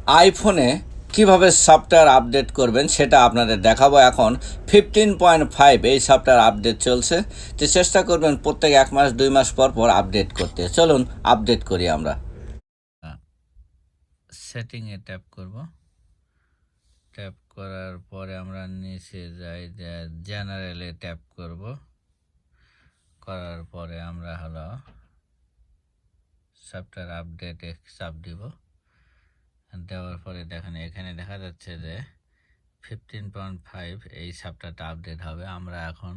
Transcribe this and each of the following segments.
আইফোনে কিভাবে software update করবেন সেটা আপনাদের দেখাবো। এখন 15.5 এই সফটওয়্যার আপডেট চলছে, তো চেষ্টা করবেন প্রত্যেক 1 মাস 2 মাস পর পর আপডেট করতে। চলুন আপডেট করি আমরা। সেটিংয়ে ট্যাপ করব। ট্যাপ করার পরে আমরা নিচে যাই, জেনারেলে ট্যাপ করব। করার পরে আমরা হলো সফটওয়্যার আপডেটে চাপ দিব। দেওয়ার পরে দেখেন এখানে দেখা যাচ্ছে যে 15.5 এই সফটওয়্যারটা আপডেট হবে। আমরা এখন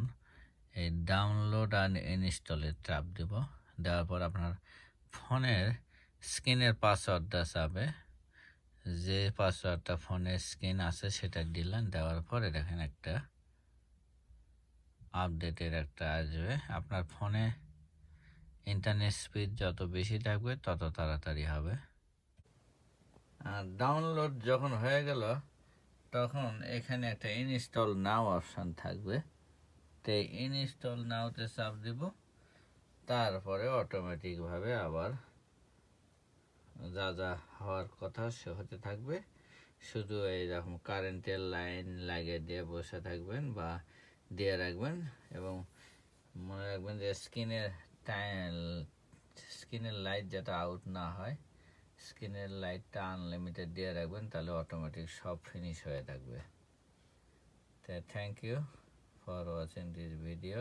এই ডাউনলোড আর ইনস্টলে চাপ দেব। দেওয়ার পর আপনার ফোনের স্ক্রিনের পাসওয়ার্ডটা চাবে, যে পাসওয়ার্ডটা ফোনের স্ক্রিন আছে সেটা দিলেন। দেওয়ার পরে দেখেন একটা আপডেটের একটা আসবে। আপনার ফোনে ইন্টারনেট স্পিড যত বেশি থাকবে তত তাড়াতাড়ি হবে। আর ডাউনলোড যখন হয়ে গেল তখন এখানে একটা ইনস্টল নাও অপশান থাকবে, তো ইনস্টল নাওতে চাপ দিব। তারপরে অটোমেটিকভাবে আবার যা যা হওয়ার কথা সে হতে থাকবে। শুধু এইরকম কারেন্টের লাইন লাগিয়ে দিয়ে বসে থাকবেন বা দিয়ে রাখবেন, এবং মনে রাখবেন যে স্ক্রিনের লাইট যাতে আউট না হয়, স্ক্রিনের লাইটটা আনলিমিটেড দিয়ে রাখবেন, তাহলে অটোমেটিক সব ফিনিশ হয়ে থাকবে। তো thank you for watching this video.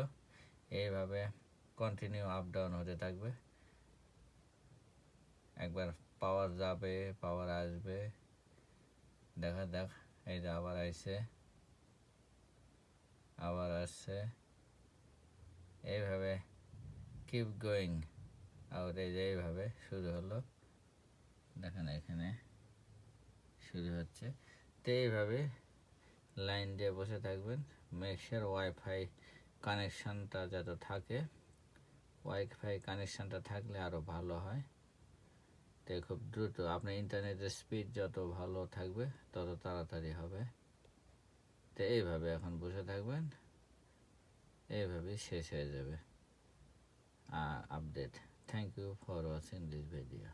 এইভাবে কন্টিনিউ আপ ডাউন হতে থাকবে। একবার পাওয়ার যাবে, পাওয়ার আসবে, দেখ এই যে আবার আইছে, আবার আসছে। এইভাবে কিপ গোয়িং আবার এই যে এইভাবে শুরু হলো, দেখেন এখানে শুরু হচ্ছে। তো এইভাবে লাইন দিয়ে বসে থাকবেন। মেক শিওর ওয়াইফাই কানেকশানটা যাতে থাকে, ওয়াইফাই কানেকশানটা থাকলে আরও ভালো হয়। তো খুব দ্রুত আপনার ইন্টারনেটের স্পিড যত ভালো থাকবে তত তাড়াতাড়ি হবে। তো এইভাবে এখন বসে থাকবেন, এইভাবেই শেষ হয়ে যাবে update. Thank you for watching this video.